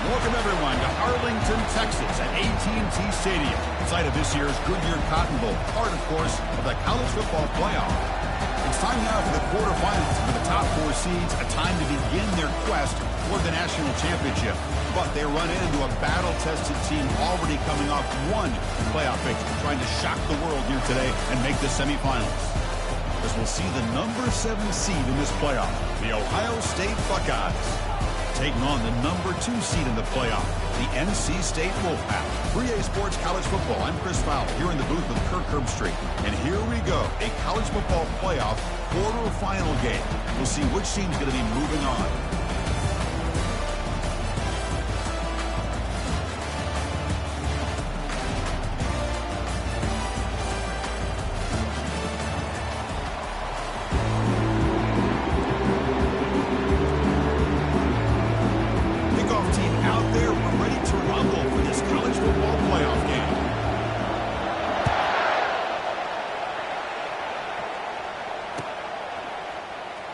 Welcome, everyone, to Arlington, Texas at AT&T Stadium, site of this year's Goodyear Cotton Bowl, part, of course, of the college football playoff. It's time now for the quarterfinals for the top four seeds, a time to begin their quest for the national championship. But they run into a battle-tested team already coming off one playoff victory, trying to shock the world here today and make the semifinals. As we'll see the number 7 seed in this playoff, the Ohio State Buckeyes, taking on the number 2 seed in the playoff, the NC State Wolfpack. 3A Sports College Football. I'm Chris Fowler here in the booth with Kirk Herbstreit. And here we go, a college football playoff quarterfinal game. We'll see which team's going to be moving on.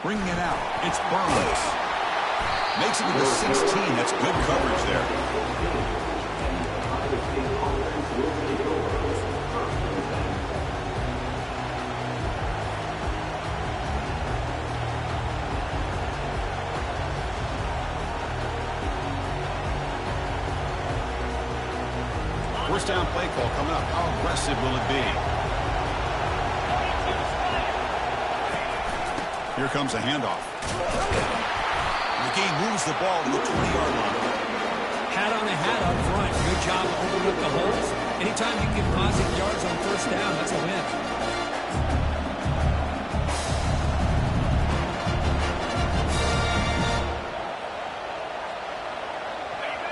Bringing it out, it's Burns. Makes it to the 16. That's good coverage there. First down play call coming up. How aggressive will it be? Here comes a handoff. McGee moves the ball to the 20-yard line. Hat on the hat up front. Good job opening up the holes. Anytime you get positive yards on first down, that's a win.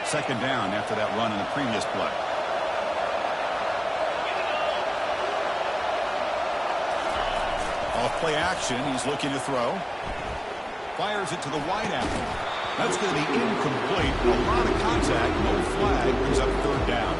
Second down after that run in the previous play. Off play action, he's looking to throw. Fires it to the wide out. That's going to be incomplete. A lot of contact, no flag, brings up third down.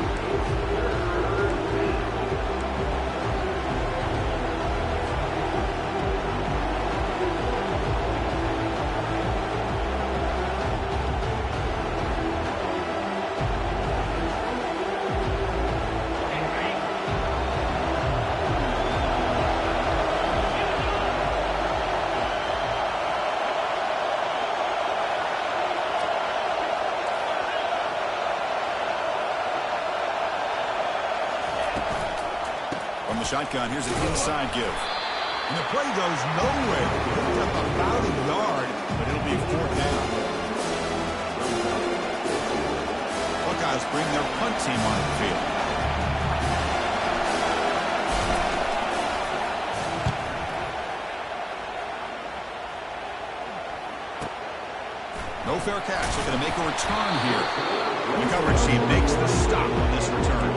From the shotgun, here's an inside give. And the play goes nowhere. Picked up about a yard, but it'll be fourth down. Buckeyes bring their punt team on the field. No fair catch. They're going to make a return here. The coverage team makes the stop on this return.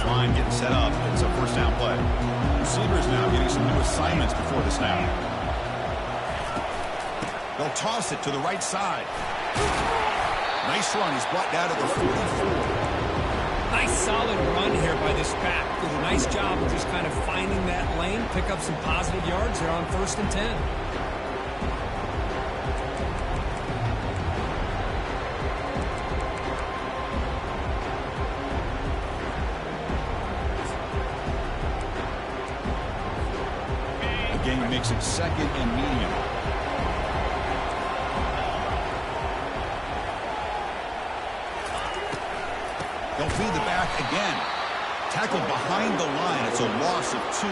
Line getting set up. It's a first down play. Receivers now getting some new assignments before the snap. They'll toss it to the right side. Nice run. He's brought down to the 44. Nice solid run here by this pack. Did a nice job of just kind of finding that lane, pick up some positive yards. They're on 1st and 10. Game makes it second and medium. They'll feed the back again. Tackled behind the line. It's a loss of 2.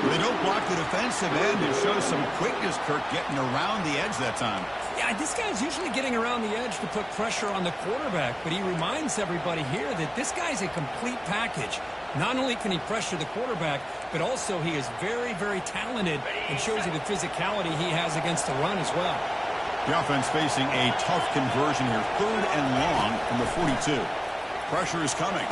They don't block the defensive end. It shows some quickness, Kirk, getting around the edge that time. Yeah, this guy's usually getting around the edge to put pressure on the quarterback, but he reminds everybody here that this guy's a complete package. Not only can he pressure the quarterback, but also he is very, very talented and shows you the physicality he has against the run as well. The offense facing a tough conversion here. 3rd and long from the 42. Pressure is coming.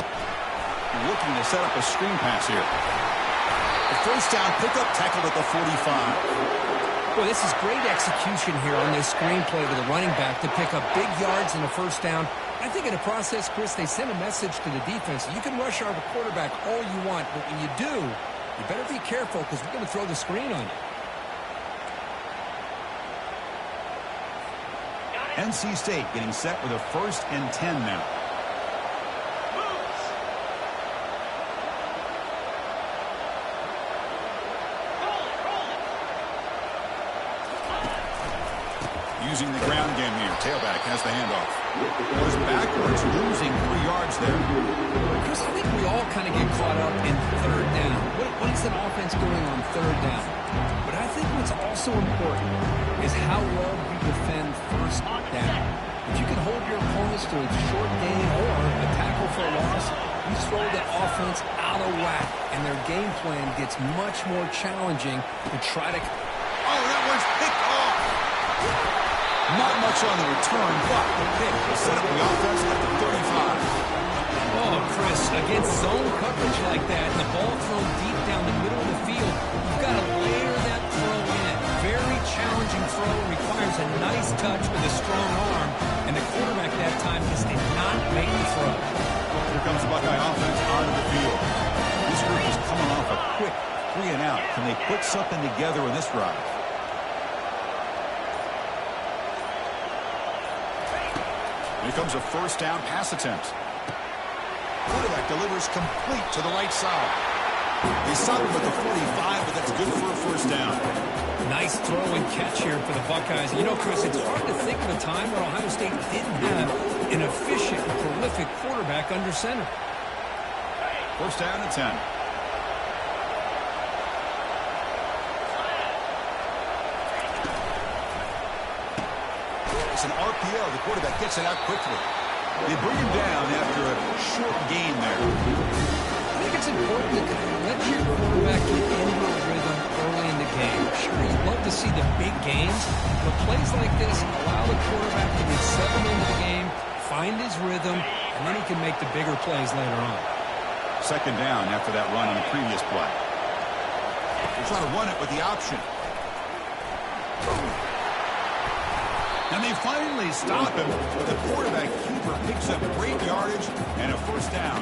Looking to set up a screen pass here. The first down pickup tackled at the 45. Well, this is great execution here on this screen play to the running back to pick up big yards in the first down I think in the process, Chris, they send a message to the defense. You can rush our quarterback all you want, but when you do, you better be careful because we're going to throw the screen on you. NC State getting set with a 1st and 10 now. Using the ground game here. Tailback has the handoff. Goes backwards, losing 3 yards there. Chris, I think we all kind of get caught up in 3rd down. What is an offense doing on 3rd down? But I think what's also important is how well you defend 1st down. If you can hold your opponents to a short gain or a tackle for a loss, you throw the offense out of whack, and their game plan gets much more challenging to try to... Oh, that one's picked off. Not much on the return, but the pick will set up the offense at the 35. Oh, Chris, against zone coverage like that, and the ball thrown deep down the middle of the field, you've got to layer that throw in. Very challenging throw, requires a nice touch with a strong arm, and the quarterback that time just did not make the throw. Here comes the Buckeye offense onto the field. This group is coming off a quick 3 and out. Can they put something together in this drive? Here comes a 1st down pass attempt. Quarterback delivers complete to the right side. They stop him with the 45, but that's good for a 1st down. Nice throw and catch here for the Buckeyes. You know, Chris, it's hard to think of a time where Ohio State didn't have an efficient and prolific quarterback under center. 1st down and 10. It's an RPO. The quarterback gets it out quickly. They bring him down after a short gain there. I think it's important to let your quarterback get into a rhythm early in the game. Sure, you'd love to see the big games, but plays like this allow the quarterback to get settled into the game, find his rhythm, and then he can make the bigger plays later on. 2nd down after that run on the previous play. They try to run it with the option. And they finally stop him, but the quarterback keeper picks up great yardage and a 1st down.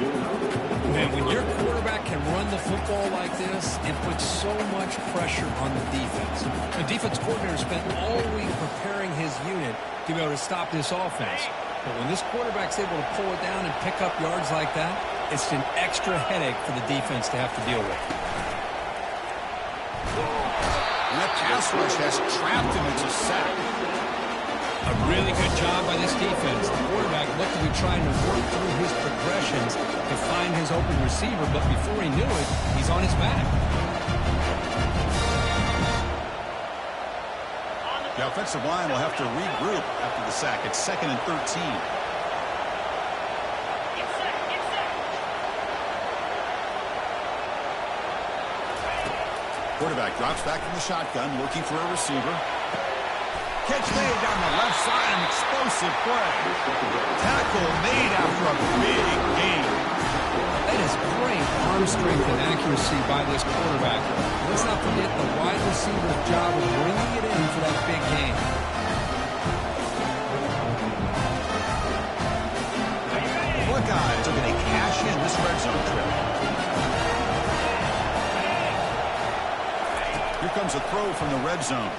Man, when your quarterback can run the football like this, it puts so much pressure on the defense. The defense coordinator spent all week preparing his unit to be able to stop this offense. But when this quarterback's able to pull it down and pick up yards like that, it's an extra headache for the defense to have to deal with. And that pass rush has trapped him into sack. A really good job by this defense. The quarterback looked to be trying to work through his progressions to find his open receiver, but before he knew it, he's on his back. The offensive line will have to regroup after the sack. It's 2nd and 13. Quarterback drops back from the shotgun, looking for a receiver. Catch made down the left side, an explosive play. Tackle made after a big gain. That is great arm strength and accuracy by this quarterback. Let's not forget the wide receiver's job of bringing it in for that big gain. The Buckeyes are going to cash in this red zone trip. Here comes a throw from the red zone.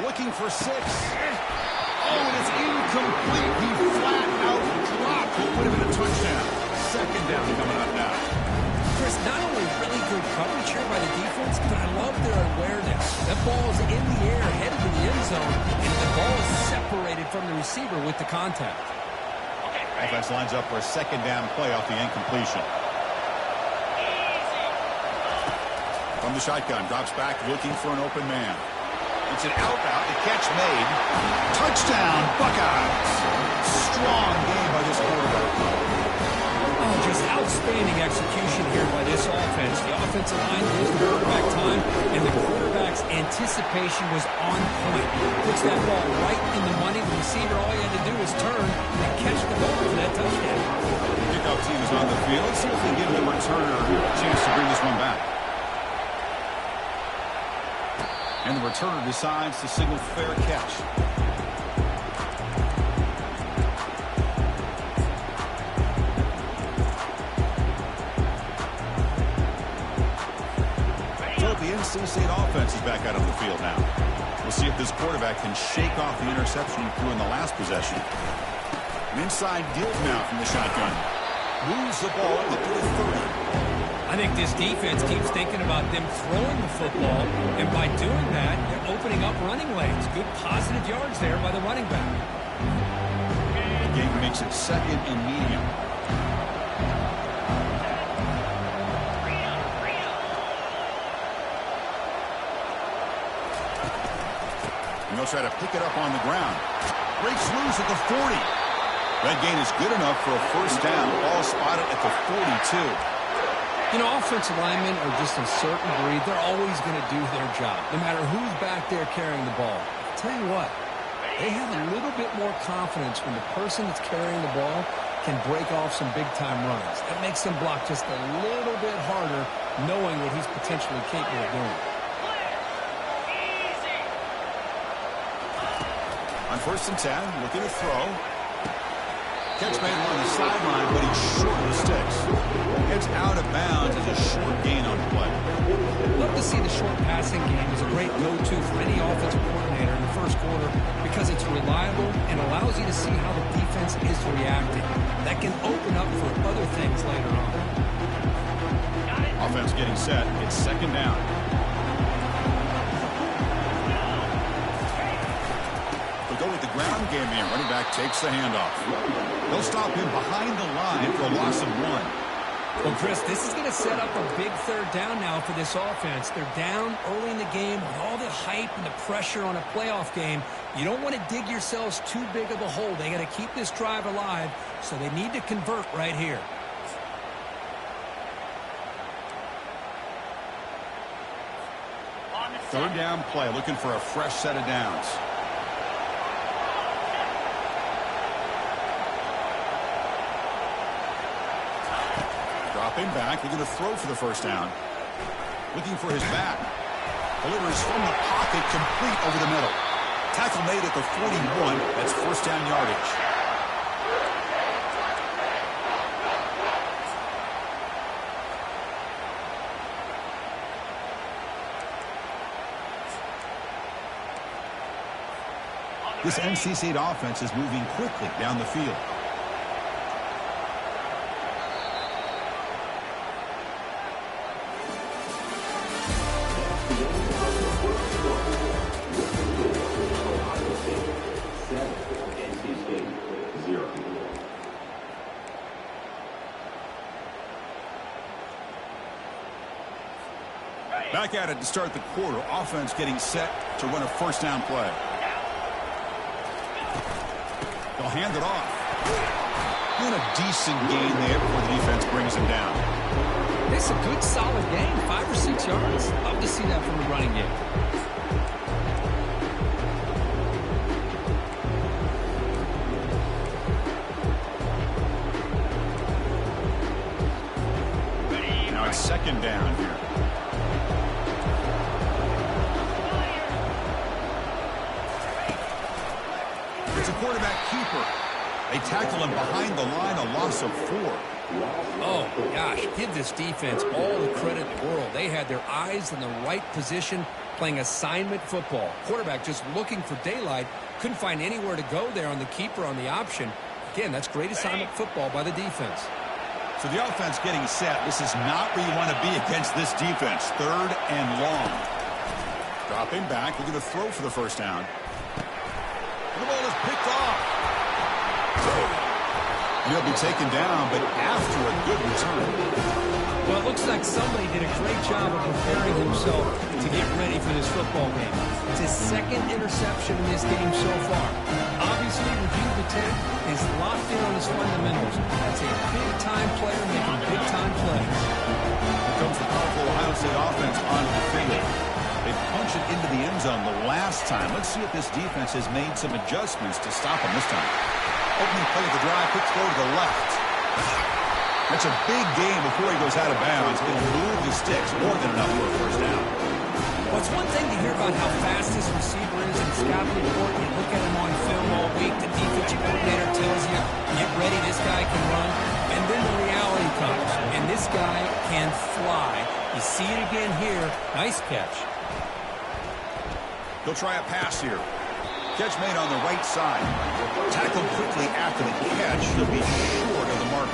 Looking for 6. Oh, and it's incomplete. He flat out dropped what would have been a touchdown. 2nd down coming up now. Chris, not only really good coverage here by the defense, but I love their awareness. That ball is in the air, headed to the end zone, and the ball is separated from the receiver with the contact. Offense lines up for a 2nd down play off the incompletion. From the shotgun, drops back, looking for an open man. It's an out route. The catch made. Touchdown, Buckeyes. Strong game by this quarterback. Oh, just outstanding execution here by this offense. The offensive line gives the quarterback time, and the quarterback's anticipation was on point. Puts that ball right in the money. The receiver, all he had to do was turn and catch the ball for that touchdown. The kickoff team is on the field. Let's see if we give the returner a chance to bring this one back. And the returner decides to signal fair catch. the NC State offense is back out on the field now. We'll see if this quarterback can shake off the interception he threw in the last possession. An inside deal now from the shotgun. Moves the ball up to the 30. I think this defense keeps thinking about them throwing the football, and by doing that, they're opening up running lanes. Good positive yards there by the running back. The game makes it second and medium. And they'll try to pick it up on the ground. Breaks loose at the 40. That gain is good enough for a first down. Ball spotted at the 42. You know, offensive linemen are just a certain breed. They're always going to do their job, no matter who's back there carrying the ball. I'll tell you what, they have a little bit more confidence when the person that's carrying the ball can break off some big-time runs. That makes them block just a little bit harder, knowing what he's potentially capable of doing. On 1st and 10, looking to throw. Catch made on the sideline, but he's short of the sticks. It's out of bounds as a short gain on play. Love to see the short passing game as a great go-to for any offensive coordinator in the first quarter because it's reliable and allows you to see how the defense is reacting. That can open up for other things later on. Offense getting set. It's second down. Go with the ground game here. Running back takes the handoff. They'll stop him behind the line for a loss of 1. Well, Chris, this is going to set up a big third down now for this offense. They're down early in the game with all the hype and the pressure on a playoff game. You don't want to dig yourselves too big of a hole. They got to keep this drive alive, so they need to convert right here. Third down play, looking for a fresh set of downs. Dropping back, they're going to throw for the first down. Looking for his back. Delivers from the pocket, complete over the middle. Tackle made at the 41. That's first down yardage. This NC State offense is moving quickly down the field. Back at it to start the quarter. Offense getting set to run a first down play. They'll hand it off. And a decent gain there before the defense brings him down. It's a good, solid game. 5 or 6 yards. Love to see that from the running game. Now it's second down here. It's a quarterback keeper. They tackle him behind the line, a loss of 4. Oh, gosh, give this defense all the credit in the world. They had their eyes in the right position, playing assignment football. Quarterback just looking for daylight. Couldn't find anywhere to go there on the keeper on the option. Again, that's great assignment football by the defense. So the offense getting set. This is not where you want to be against this defense. Third and long. Dropping back. We're going to throw for the first down. The ball is picked off. He'll be taken down, but after a good return. Well, it looks like somebody did a great job of preparing himself to get ready for this football game. It's his second interception in this game so far. Obviously, reviewed the tape, is locked in on his fundamentals. That's a big-time player making big-time plays. Here comes the powerful Ohio State offense onto the field. They punch it into the end zone the last time. Let's see if this defense has made some adjustments to stop him this time. Opening play of the drive, quick throw to the left. That's a big gain before he goes out of bounds. It'll move the sticks, more than enough for a first down. Well, it's one thing to hear about how fast this receiver is in scouting report. You look at him on film all week. The defensive coordinator tells you, get ready, this guy can run. And then the reality comes, and this guy can fly. You see it again here. Nice catch. He'll try a pass here. Catch made on the right side. Tackled quickly after the catch. He'll be short of the mark.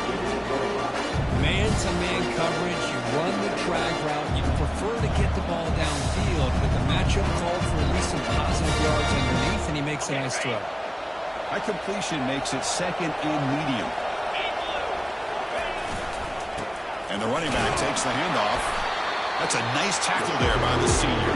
Man-to-man coverage. You run the drag route. You prefer to get the ball downfield, but the matchup called for at least some positive yards underneath, and he makes a nice throw. That completion makes it second and medium. And the running back takes the handoff. That's a nice tackle there by the senior.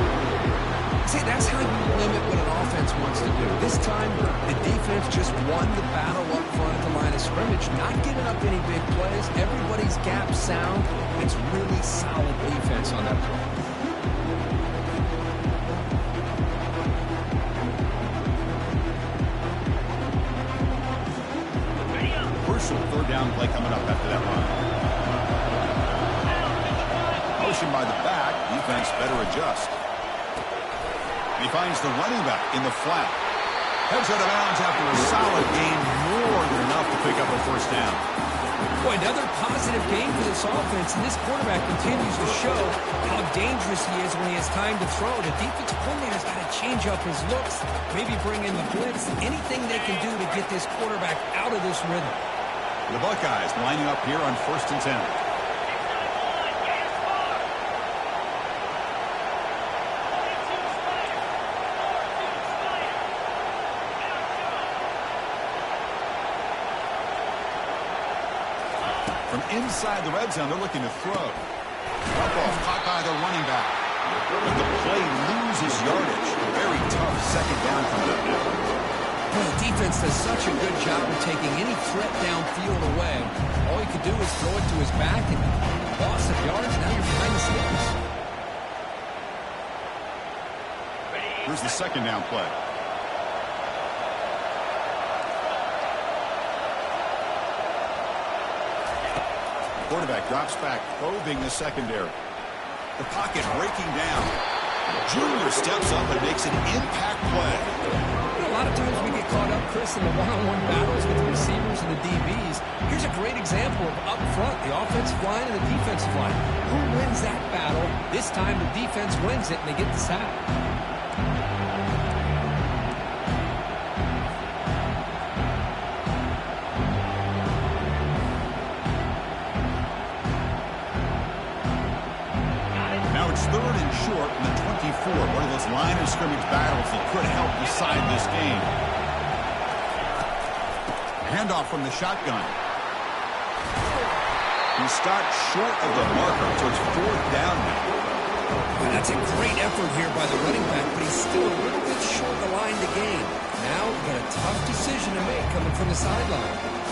See, that's how you limit what an offense wants to do. This time, the defense just won the battle up front at the line of scrimmage, not giving up any big plays. Everybody's gap sound. It's really solid defense on that play. Crucial third down play coming up after that run. Motion by the back. Defense better adjust. He finds the running back in the flat. Heads out of bounds after a solid gain, more than enough to pick up a first down. Boy, another positive game for this offense, and this quarterback continues to show how dangerous he is when he has time to throw. The defensive coordinator's got to change up his looks, maybe bring in the blitz, anything they can do to get this quarterback out of this rhythm. The Buckeyes lining up here on 1st and 10. From inside the red zone, they're looking to throw. Dump-off caught by the running back. But the play loses yardage. A very tough second down comes up now. Well, the defense does such a good job of taking any threat downfield away. All he could do is throw it to his back, and loss of yards, now you're behind the sticks. Here's the second down play. Quarterback drops back, probing the secondary. The pocket breaking down. Junior steps up and makes an impact play. You know, a lot of times we get caught up, Chris, in the one-on-one battles with the receivers and the DBs. Here's a great example of up front, the offensive line and the defensive line. Who wins that battle? This time the defense wins it, and they get the sack. Third and short in the 24. One of those line of scrimmage battles that could help decide this game. Handoff from the shotgun. He stopped short of the marker, so it's fourth down now. Well, that's a great effort here by the running back, but he's still a little bit short of the line to gain. Now, we've got a tough decision to make coming from the sideline.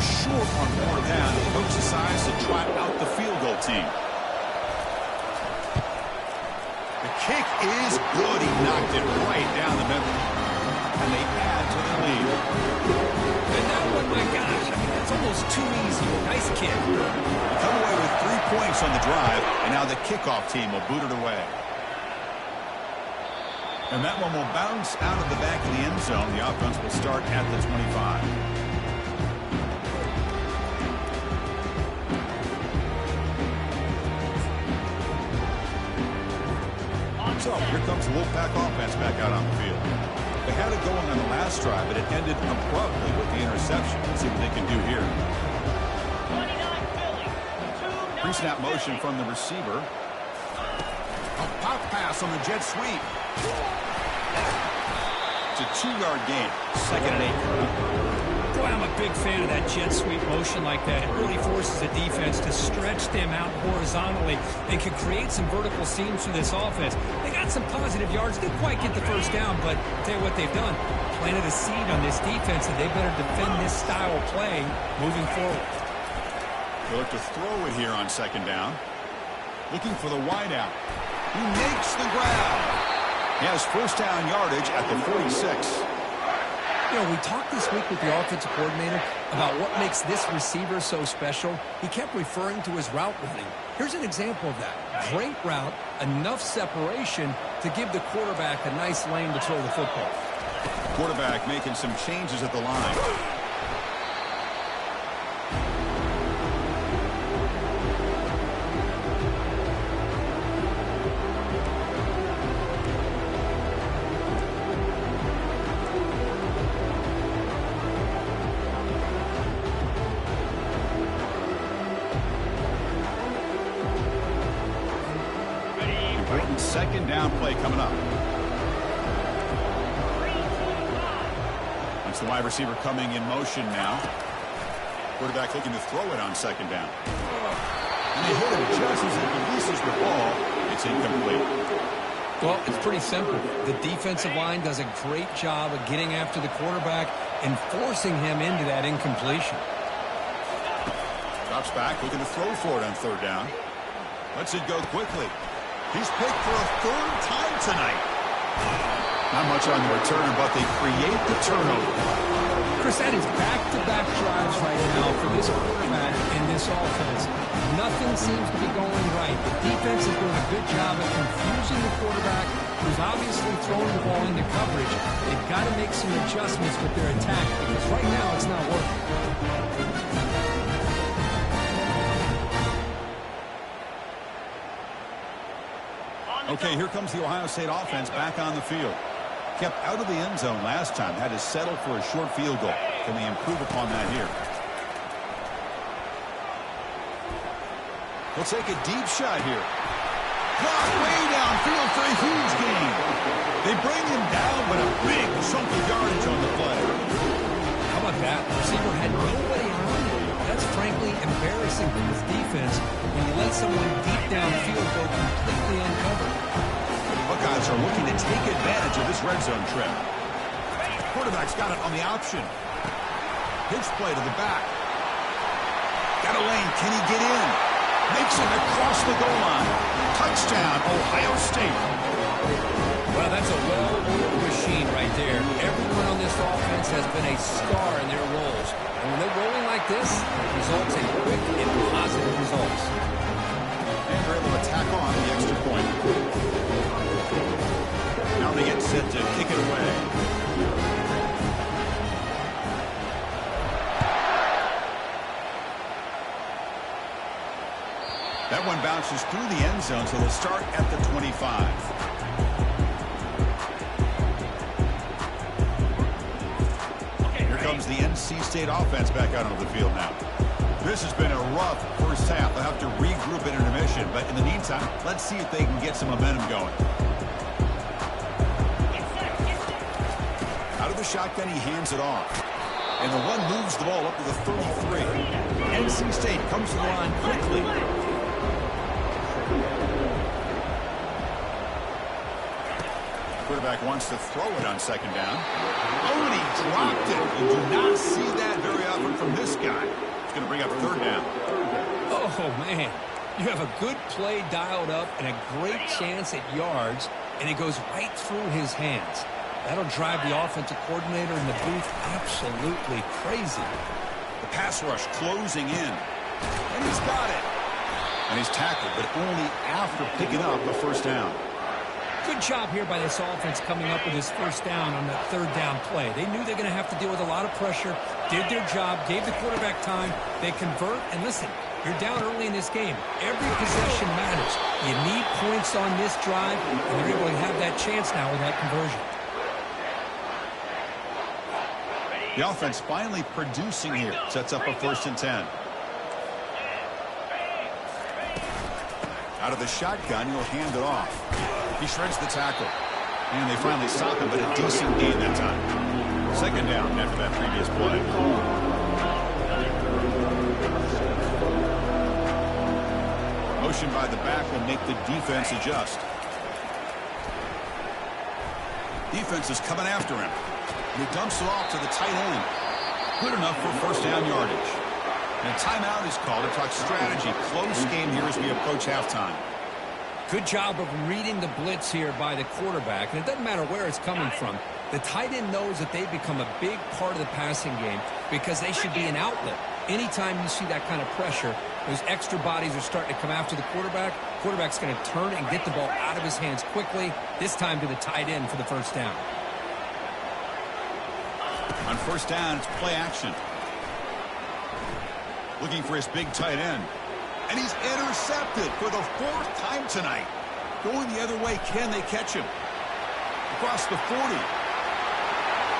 Short on fourth down. The coach decides to trot out the field goal team. The kick is good. He knocked it right down the middle. And they add to the lead. And that one, my gosh, I mean, that's almost too easy. Nice kick. They come away with 3 points on the drive, and now the kickoff team will boot it away. And that one will bounce out of the back of the end zone. The offense will start at the 25. So here comes the Wolfpack offense back out on the field. They had it going on the last drive, but it ended abruptly with the interception. Let's see what they can do here. Pre-snap motion from the receiver. A pop pass on the jet sweep. It's a 2-yard gain. Second and 8. Boy, I'm a big fan of that jet sweep motion like that. It really forces the defense to stretch them out horizontally and can create some vertical seams for this offense. They got some positive yards. Didn't quite get the first down, but I'll tell you what they've done. Planted a seed on this defense, and they better defend this style of play moving forward. They'll look to throw it here on second down. Looking for the wideout. He makes the grab. He has first down yardage at the 46. You know, we talked this week with the offensive coordinator about what makes this receiver so special. He kept referring to his route running. Here's an example of that. Great route, enough separation to give the quarterback a nice lane to throw the football. Quarterback making some changes at the line. Important second down play coming up. That's the wide receiver coming in motion now. Quarterback looking to throw it on second down. And they hit him just as he releases the ball. It's incomplete. Well, it's pretty simple. The defensive line does a great job of getting after the quarterback and forcing him into that incompletion. Drops back, looking to throw for it on third down. Lets it go quickly. He's picked for a third time tonight. Not much on the return, but they create the turnover. Chris, that is back-to-back drives right now for this quarterback and this offense. Nothing seems to be going right. The defense is doing a good job of confusing the quarterback, who's obviously throwing the ball into coverage. They've got to make some adjustments with their attack because right now it's not working. Okay, here comes the Ohio State offense back on the field. Kept out of the end zone last time. Had to settle for a short field goal. Can they improve upon that here? He'll take a deep shot here. Clock way downfield for a huge gain. They bring him down, but a big chunk of yardage on the play. How about that? The receiver had nobody around him. That's frankly embarrassing for his defense when you let someone deep downfield go completely uncovered. Buckeyes are looking to take advantage of this red zone trip. Quarterback's got it on the option. Pitch play to the back. Got a lane. Can he get in? Makes it across the goal line. Touchdown, Ohio State. Well, that's a well-oiled machine right there. Everyone on this offense has been a star in their roles. And when they're rolling like this, it results in quick and positive results. And they're able to tack on the extra point. Now they get set to kick it away. That one bounces through the end zone, so they'll start at the 25. Here comes the NC State offense back out onto the field now. This has been a rough first half. They'll have to regroup at intermission, but in the meantime, let's see if they can get some momentum going. Out of the shotgun, he hands it off. And the one moves the ball up to the 33. NC State comes to the line quickly. Quarterback wants to throw it on second down. Oh, and he dropped it. You do not see that very often from this guy. It's going to bring up third down. Oh, man. You have a good play dialed up and a great chance at yards, and it goes right through his hands. That'll drive the offensive coordinator in the booth absolutely crazy. The pass rush closing in. And he's got it. And he's tackled, but only after picking up the first down. Good job here by this offense coming up with his first down on that third down play. They knew they're going to have to deal with a lot of pressure, did their job, gave the quarterback time. They convert, and listen, you're down early in this game. Every possession matters. You need points on this drive, and they're able to have that chance now with that conversion. The offense finally producing here. Sets up a 1st and 10. Out of the shotgun, he'll hand it off. He shreds the tackle. And they finally stop him, but a decent gain that time. Second down after that previous play. Motion by the back will make the defense adjust. Defense is coming after him. He dumps it off to the tight end. Good enough for first down yardage. And a timeout is called to talk strategy. Close game here as we approach halftime. Good job of reading the blitz here by the quarterback. And it doesn't matter where it's coming from. The tight end knows that they've become a big part of the passing game because they should be an outlet. Anytime you see that kind of pressure, Those extra bodies are starting to come after the quarterback. Quarterback's going to turn and get the ball out of his hands quickly, this time to the tight end for the first down. On first down, it's play action. Looking for his big tight end. And he's intercepted for the 4th time tonight. Going the other way, can they catch him? Across the 40.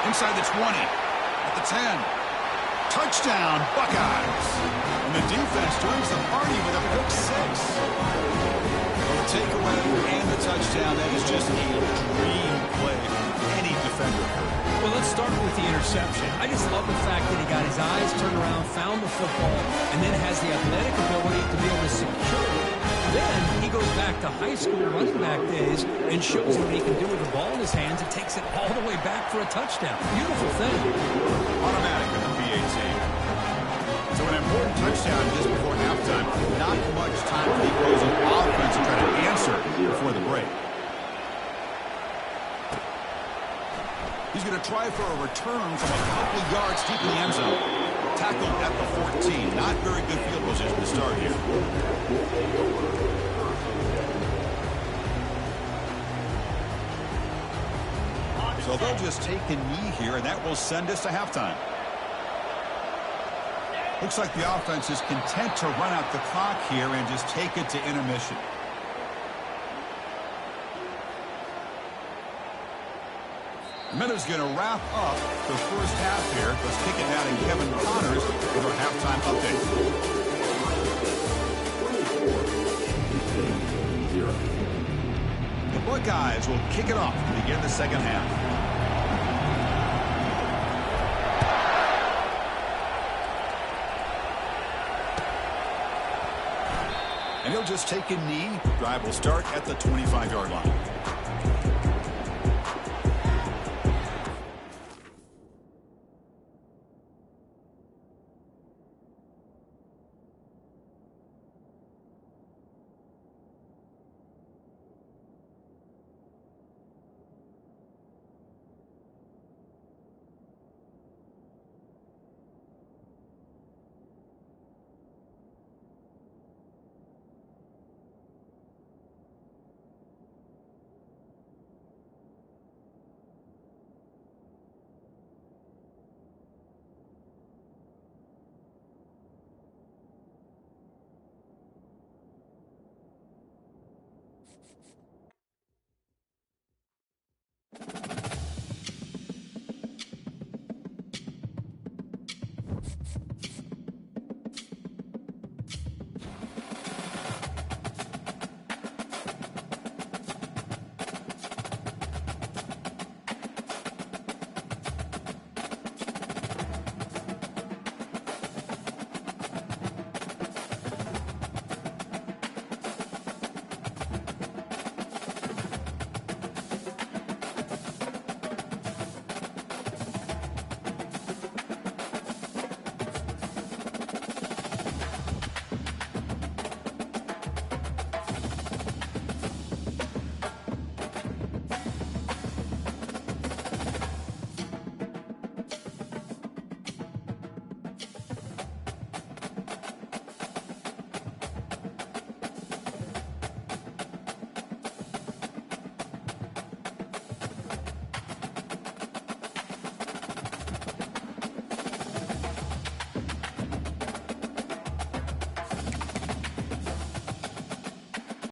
Inside the 20. At the 10. Touchdown, Buckeyes. And the defense joins the party with a pick 6. Well, the takeaway and the touchdown, that is just a dream play for any defender. Well, let's start with the interception. I just love the fact that he got his eyes turned around, found the football, and then has the athletic ability to be able to secure it. Then he goes back to high school running back days and shows what he can do with the ball in his hands and takes it all the way back for a touchdown. Beautiful thing. Automatic with the PAT. So an important touchdown just before halftime. Not much time for the opposing offense to try to answer before the break. He's going to try for a return from a couple yards deep in the end zone. Tackled at the 14. Not very good field position to start here. So they'll just take a knee here, and that will send us to halftime. Looks like the offense is content to run out the clock here and just take it to intermission. The minute's going to wrap up the first half here. Let's kick it now to Kevin Connors with our halftime update. The Buckeyes will kick it off to begin the second half. And he'll just take a knee. Drive will start at the 25-yard line.